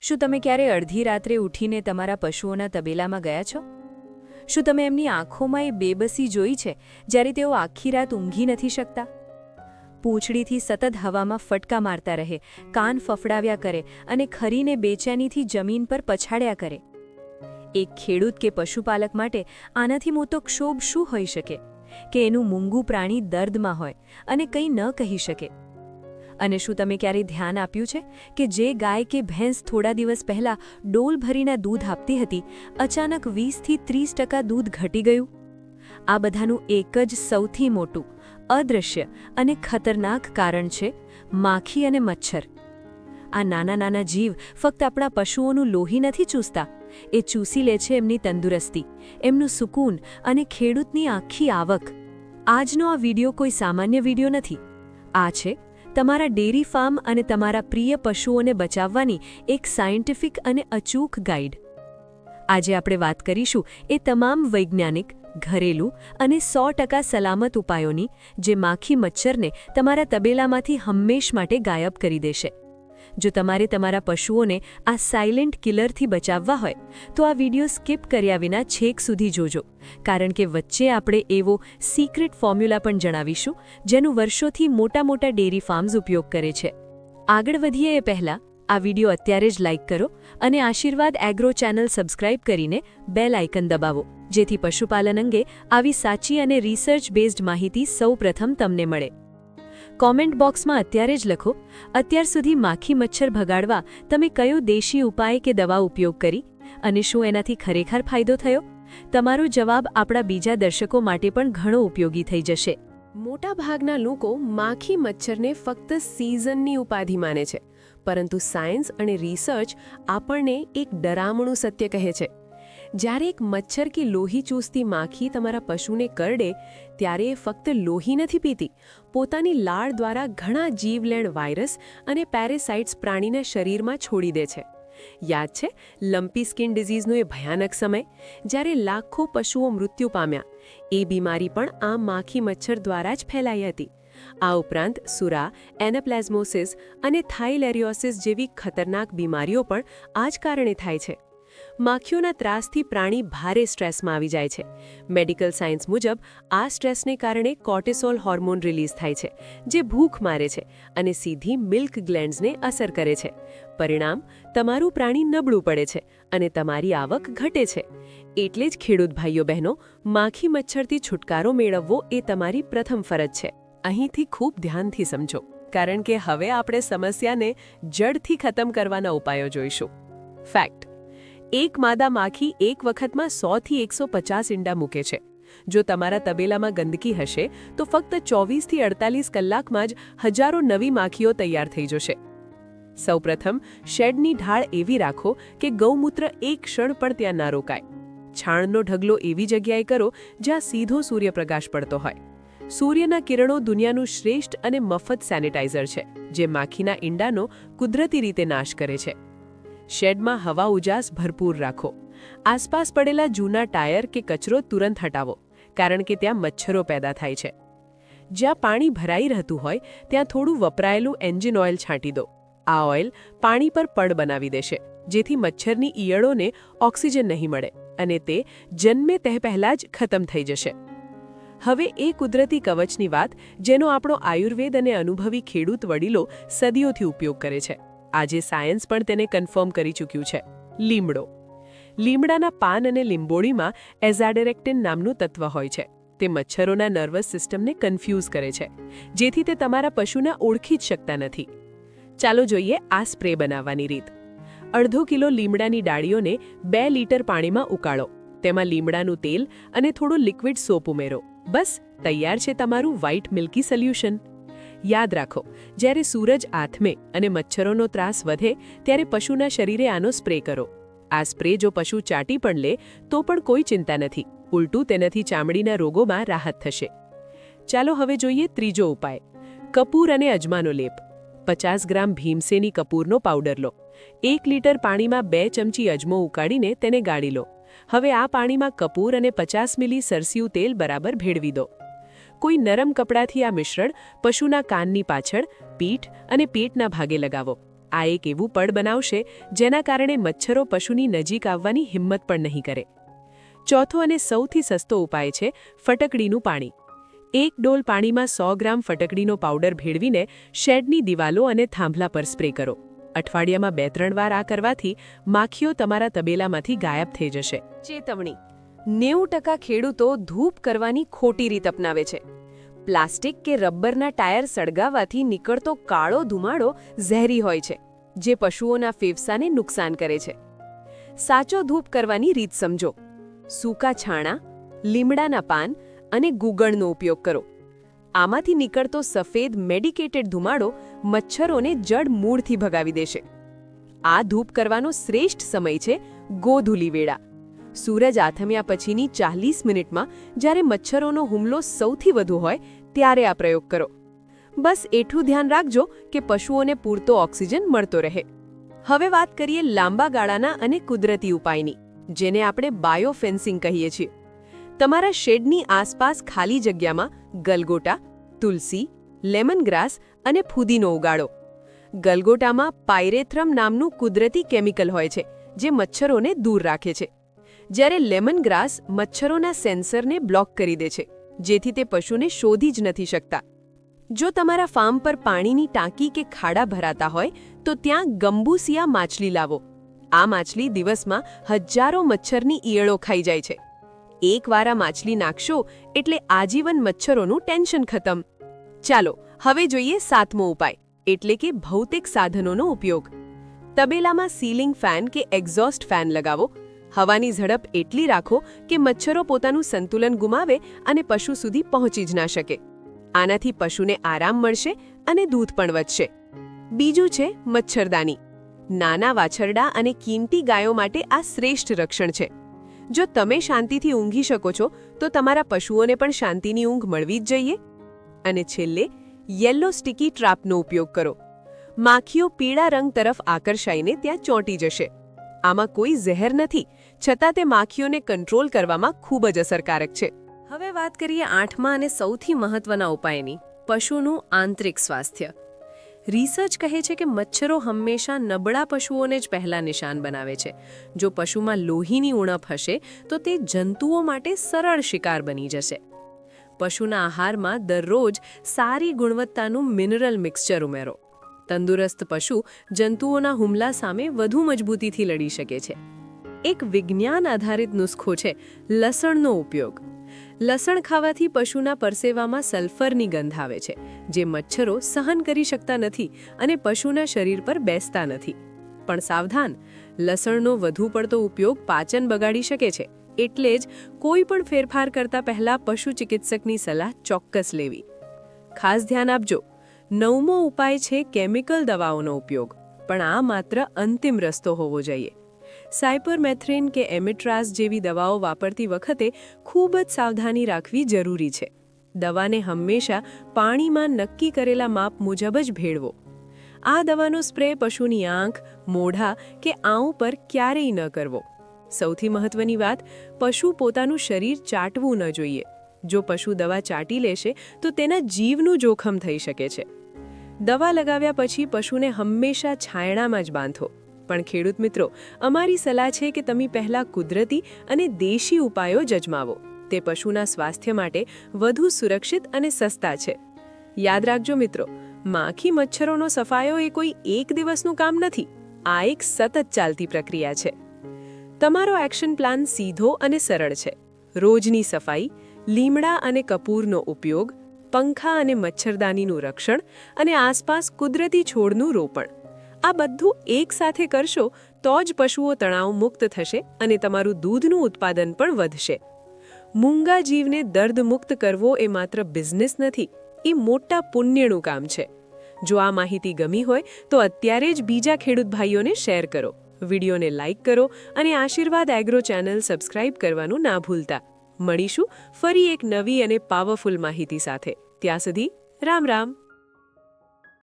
શું તમે ક્યારે અડધી રાત્રે ઉઠીને તમારા પશુઓના તબેલામાં ગયા છો? શું તમે એમની આંખોમાં એ બેબસી જોઈ છે જ્યારે તેઓ આખી રાત ઊંઘી નથી શકતા? પૂંછડીથી સતત હવામાં ફટકા મારતા રહે, કાન ફફડાવ્યા કરે અને ખરીને બેચેનીથી જમીન પર પછાડ્યા કરે. એક ખેડૂત કે પશુપાલક માટે આનાથી મોટો ક્ષોભ શું હોઈ શકે કે એનું મૂંગું પ્રાણી દર્દમાં હોય અને કંઈ ન કહી શકે? અને શું તમે ક્યારેય ધ્યાન આપ્યું છે કે જે ગાય કે ભેંસ થોડા દિવસ પહેલાં ડોલ ભરીને દૂધ આપતી હતી, અચાનક 20થી 30% દૂધ ઘટી ગયું? આ બધાનું એક જ સૌથી મોટું, અદૃશ્ય અને ખતરનાક કારણ છે માખી અને મચ્છર. આ નાના નાના જીવ ફક્ત આપણા પશુઓનું લોહી નથી ચૂસતા, એ ચૂસી લે છે એમની તંદુરસ્તી, એમનું સુકૂન અને ખેડૂતની આખી આવક. આજનો આ વિડિયો કોઈ સામાન્ય વિડિયો નથી. આ છે તમારા ડેરી ફાર્મ અને તમારા પ્રિય પશુઓને બચાવવાની એક સાયન્ટિફિક અને અચૂક ગાઈડ. આજે આપણે વાત કરીશું એ તમામ વૈજ્ઞાનિક, ઘરેલું અને 100% સલામત ઉપાયોની જે માખી મચ્છરને તમારા તબેલામાંથી હંમેશ માટે ગાયબ કરી દેશે. જો તમારે તમારા પશુઓને આ સાયલેન્ટ કિલરથી બચાવવા હોય તો આ વિડિયો સ્કીપ કર્યા વિના છેક સુધી જોજો, કારણ કે વચ્ચે આપણે એવો સિક્રેટ ફોર્મ્યુલા પણ જણાવીશું જેનું વર્ષોથી મોટા મોટા ડેરી ફાર્મ્સ ઉપયોગ કરે છે. આગળ વધીએ એ પહેલાં આ વિડિયો અત્યારે જ લાઇક કરો અને આશીર્વાદ એગ્રો ચેનલ સબસ્ક્રાઇબ કરીને બેલ આઇકન દબાવો, જેથી પશુપાલન અંગે આવી સાચી અને રિસર્ચ બેઝડ માહિતી સૌપ્રથમ તમને મળે. કોમેન્ટ બોક્સમાં અત્યારે જ લખો, અત્યાર સુધી માખી મચ્છર ભગાડવા તમે કયો દેશી ઉપાય કે દવા ઉપયોગ કરી અને શું એનાથી ખરેખર ફાયદો થયો? તમારો જવાબ આપણા બીજા દર્શકો માટે પણ ઘણો ઉપયોગી થઈ જશે. મોટાભાગના લોકો માખી મચ્છરને ફક્ત સિઝનની ઉપાધિ માને છે, પરંતુ સાયન્સ અને રિસર્ચ આપણને એક ડરામણું સત્ય કહે છે. જ્યારે એક મચ્છર કે લોહી ચૂસતી માખી તમારા પશુને કરડે ત્યારે એ ફક્ત લોહી નથી પીતી, પોતાની લાળ દ્વારા ઘણા જીવલેણ વાયરસ અને પેરેસાઇટ્સ પ્રાણીના શરીરમાં છોડી દે છે. યાદ છે લમ્પી સ્કિન ડિઝીઝનો એ ભયાનક સમય, જ્યારે લાખો પશુઓ મૃત્યુ પામ્યા? એ બીમારી પણ આ માખી મચ્છર દ્વારા જ ફેલાઈ હતી. આ ઉપરાંત સુરા, એનાપ્લાઝમોસિસ અને થાઇલેરિયોસિસ જેવી ખતરનાક બીમારીઓ પણ આ જ કારણે થાય છે. માખીઓના ત્રાસથી પ્રાણી ભારે સ્ટ્રેસમાં આવી જાય છે. મેડિકલ સાયન્સ મુજબ આ સ્ટ્રેસને કારણે કોર્ટિસોલ હોર્મોન રિલીઝ થાય છે, જે ભૂખ મારે છે અને સીધી મિલ્ક ગ્લેન્ડ્સને અસર કરે છે. પરિણામ, તમારું પ્રાણી નબળું પડે છે અને તમારી આવક ઘટે છે. એટલે જ ખેડૂત ભાઈઓ બહેનો, માખી મચ્છરથી છુટકારો મેળવવો એ તમારી પ્રથમ ફરજ છે. અહીંથી ખૂબ ધ્યાનથી સમજો, કારણ કે હવે આપણે સમસ્યાને જડથી ખતમ કરવાના ઉપાયો જોઈશું. ફેક્ટ: એક માદા માખી એક વખતમાં 100થી 150 ઈંડા મૂકે છે. જો તમારા તબેલામાં ગંદકી હશે તો ફક્ત 24થી 48 કલાકમાં જ હજારો નવી માખીઓ તૈયાર થઈ જશે. સૌપ્રથમ, શેડની ઢાળ એવી રાખો કે ગૌમૂત્ર એક ક્ષણ પણ ત્યાં ના રોકાય. છાણનો ઢગલો એવી જગ્યાએ કરો જ્યાં સીધો સૂર્યપ્રકાશ પડતો હોય. સૂર્યના કિરણો દુનિયાનું શ્રેષ્ઠ અને મફત સેનિટાઇઝર છે, જે માખીના ઈંડાનો કુદરતી રીતે નાશ કરે છે. શેડમાં હવા ઉજાસ ભરપૂર રાખો. આસપાસ પડેલા જૂના ટાયર કે કચરો તુરંત હટાવો, કારણ કે ત્યાં મચ્છરો પેદા થાય છે. જ્યાં પાણી ભરાઈ રહેતું હોય ત્યાં થોડું વપરાયેલું એન્જિન ઓઇલ છાંટી દો. આ ઓઇલ પાણી પર પડ બનાવી દેશે, જેથી મચ્છરની ઈયળોને ઓક્સિજન નહીં મળે અને તે જન્મે તે પહેલાં જ ખતમ થઈ જશે. હવે એ કુદરતી કવચની વાત જેનો આપણો આયુર્વેદ અને અનુભવી ખેડૂત વડીલો સદીઓથી ઉપયોગ કરે છે. આજે સાયન્સ પણ તેને કન્ફર્મ કરી ચૂક્યું છે. લીમડો. લીમડાના પાન અને લીંબોળીમાં એઝાડેરેક્ટિન નામનું તત્વ હોય છે. તે મચ્છરોના નર્વસ સિસ્ટમને કન્ફ્યુઝ કરે છે, જેથી તે તમારા પશુને ઓળખી જ શકતા નથી. ચાલો જોઈએ આ સ્પ્રે બનાવવાની રીત. અડધો કિલો લીમડાની ડાળીઓને 2 લીટર પાણીમાં ઉકાળો. તેમાં લીમડાનું તેલ અને થોડું લિક્વિડ સોપ ઉમેરો. બસ તૈયાર છે તમારું વ્હાઇટ મિલ્કી સોલ્યુશન. યાદ રાખો, જ્યારે સૂરજ આથમે અને મચ્છરોનો ત્રાસ વધે ત્યારે પશુના શરીરે આનો સ્પ્રે કરો. આ સ્પ્રે જો પશુ ચાટી પણ લે તો પણ કોઈ ચિંતા નથી, ઉલટું તેનાથી ચામડીના રોગોમાં રાહત થશે. ચાલો હવે જોઈએ ત્રીજો ઉપાય: કપૂર અને અજમાનો લેપ. 50 ગ્રામ ભીમસેની કપૂરનો પાવડર લો. 1 લીટર પાણીમાં 2 ચમચી અજમો ઉકાળીને તેને ગાળી લો. હવે આ પાણીમાં કપૂર અને 50 મિલી સરસિયું તેલ બરાબર ભેળવી દો. કોઈ નરમ કપડાથી આ મિશ્રણ પશુના કાનની પાછળ, પીઠ અને પેટના ભાગે લગાવો. આ એક એવું પડ બનાવશે જેના કારણે મચ્છરો પશુની નજીક આવવાની હિંમત પણ નહીં કરે. ચોથો અને સૌથી સસ્તો ઉપાય છે ફટકડીનું પાણી. 1 ડોલ પાણીમાં 100 ગ્રામ ફટકડીનો પાવડર ભેળવીને શેડની દિવાલો અને થાંભલા પર સ્પ્રે કરો. અઠવાડિયામાં 2-3 વાર આ કરવાથી માખીઓ તમારા તબેલામાંથી ગાયબ થઈ જશે. ચેતવણી: 90% ખેડૂતો ધૂપ કરવાની ખોટી રીત અપનાવે છે. પ્લાસ્ટિક કે રબરના ટાયર સળગાવવાથી નીકળતો કાળો ધુમાડો ઝેરી હોય છે, જે પશુઓના ફેફસાને નુકસાન કરે છે. સાચો ધૂપ કરવાની રીત સમજો. સૂકા છાણા, લીમડાના પાન અને ગુગળનો ઉપયોગ કરો. આમાંથી નીકળતો સફેદ મેડિકેટેડ ધુમાડો મચ્છરોને જડ મૂળથી ભગાવી દેશે. આ ધૂપ કરવાનો શ્રેષ્ઠ સમય છે ગોધૂલી વેળા. સૂરજ આથમ્યા પછીની 40 મિનિટમાં, જ્યારે મચ્છરોનો હુમલો સૌથી વધુ હોય ત્યારે આ પ્રયોગ કરો. બસ એટલું ધ્યાન રાખજો કે પશુઓને પૂરતો ઓક્સિજન મળતો રહે. હવે વાત કરીએ લાંબા ગાળાના અને કુદરતી ઉપાયની, જેને આપણે બાયોફેન્સિંગ કહીએ છીએ. તમારા શેડની આસપાસ ખાલી જગ્યામાં ગલગોટા, તુલસી, લેમનગ્રાસ અને ફુદીનો ઉગાડો. ગલગોટામાં પાયરેથ્રમ નામનું કુદરતી કેમિકલ હોય છે, જે મચ્છરોને દૂર રાખે છે, જ્યારે લેમનગ્રાસ મચ્છરોના સેન્સરને બ્લોક કરી દે છે, જેથી તે પશુને શોધી જ નથી શકતા. જો તમારા ફાર્મ પર પાણીની ટાંકી કે ખાડા ભરાતા હોય તો ત્યાં ગંબુસિયા માછલી લાવો. આ માછલી દિવસમાં હજારો મચ્છરની ઈયળો ખાઈ જાય છે. એકવાર આ માછલી નાખશો એટલે આજીવન મચ્છરોનું ટેન્શન ખતમ. ચાલો હવે જોઈએ 7મો ઉપાય, એટલે કે ભૌતિક સાધનોનો ઉપયોગ. તબેલામાં સીલિંગ ફેન કે એક્ઝોસ્ટ ફેન લગાવો. હવાની ઝડપ એટલી રાખો કે મચ્છરો પોતાનું સંતુલન ગુમાવે અને પશુ સુધી પહોંચી જ ના શકે. આનાથી પશુને આરામ મળશે અને દૂધ પણ વધશે. બીજું છે મચ્છરદાની. નાના વાછરડા અને કિંમતી ગાયો માટે આ શ્રેષ્ઠ રક્ષણ છે. જો તમે શાંતિથી ઊંઘી શકો છો તો તમારા પશુઓને પણ શાંતિની ઊંઘ મળવી જ જોઈએ. અને છેલ્લે યલો સ્ટિકી ટ્રાપનો ઉપયોગ કરો. માખીઓ પીળા રંગ તરફ આકર્ષાઈને ત્યાં ચોંટી જશે. આમાં કોઈ ઝેર નથી, છતાં તે માખીઓને કંટ્રોલ કરવામાં ખૂબ જ અસરકારક છે. હવે વાત કરીએ 8મા અને સૌથી મહત્વના ઉપાયની, પશુનું આંતરિક સ્વાસ્થ્ય. રિસર્ચ કહે છે કે મચ્છરો હંમેશા નબળા પશુઓને જ પહેલા નિશાન બનાવે છે. જો પશુમાં લોહીની ઉણપ હશે તો તે જંતુઓ માટે સરળ શિકાર બની જશે. પશુના આહારમાં દરરોજ સારી ગુણવત્તાનું મિનરલ મિક્સચર ઉમેરો. તંદુરસ્ત પશુ જંતુઓના હુમલા સામે વધુ મજબૂતીથી લડી શકે છે. એક વિજ્ઞાન આધારિત નુસ્ખો છે લસણનો ઉપયોગ. લસણ ખાવાથી પશુના પરસેવામાં સલ્ફરની ગંધ આવે છે, જે મચ્છરો સહન કરી શકતા નથી અને પશુના શરીર પર બેસતા નથી. પણ સાવધાન, લસણનો વધુ પડતો ઉપયોગ પાચન બગાડી શકે છે, એટલે જ કોઈ પણ ફેરફાર કરતા પહેલા પશુ ચિકિત્સકની સલાહ ચોક્કસ લેવી. ખાસ ધ્યાન આપજો, 9મો ઉપાય છે કેમિકલ દવાઓનો ઉપયોગ, પણ આ માત્ર અંતિમ રસ્તો હોવો જોઈએ. સાયપરમેથ્રિન કે એમિટ્રાઝ જેવી દવાઓ વાપરતી વખતે ખૂબ જ સાવધાની રાખવી જરૂરી છે. દવાને હંમેશા પાણીમાં નક્કી કરેલા માપ મુજબ જ ભેળવો. આ દવાનો સ્પ્રે પશુની આંખ, મોઢા કે આંઉ પર ક્યારેય ન કરવો. સૌથી મહત્વની વાત, પશુ પોતાનું શરીર ચાટવું ન જોઈએ. જો પશુ દવા ચાટી લેશે તો તેના જીવનું જોખમ થઈ શકે છે. દવા લગાવ્યા પછી પશુને હંમેશા છાયણામાં જ બાંધો. પણ ખેડૂત મિત્રો, અમારી સલાહ છે કે તમે પહેલા કુદરતી અને દેશી ઉપાયો જ અજમાવો. તે પશુના સ્વાસ્થ્ય માટે વધુ સુરક્ષિત અને સસ્તા છે. યાદ રાખજો મિત્રો, માખી મચ્છરોનો સફાયો એ કોઈ એક દિવસનું કામ નથી. આ એક સતત ચાલતી પ્રક્રિયા છે. તમારો એક્શન પ્લાન સીધો અને સરળ છે. રોજની સફાઈ, લીમડા અને કપૂરનો ઉપયોગ, પંખા અને મચ્છરદાનીનું રક્ષણ અને આસપાસ કુદરતી છોડનું રોપણ. આ બધું એકસાથે કરશો તો જ પશુઓ તણાવ મુક્ત થશે અને તમારું દૂધનું ઉત્પાદન પણ વધશે. મૂંગા જીવને દર્દમુક્ત કરવો એ માત્ર બિઝનેસ નથી, એ મોટા પુણ્યનું કામ છે. જો આ માહિતી ગમી હોય તો અત્યારે જ બીજા ખેડૂત ભાઈઓને શેર કરો, વિડીયોને લાઇક કરો અને આશીર્વાદ એગ્રો ચેનલ સબસ્ક્રાઇબ કરવાનું ના ભૂલતા. મળીશું ફરી એક નવી અને પાવરફુલ માહિતી સાથે. ત્યાં સુધી રામ રામ.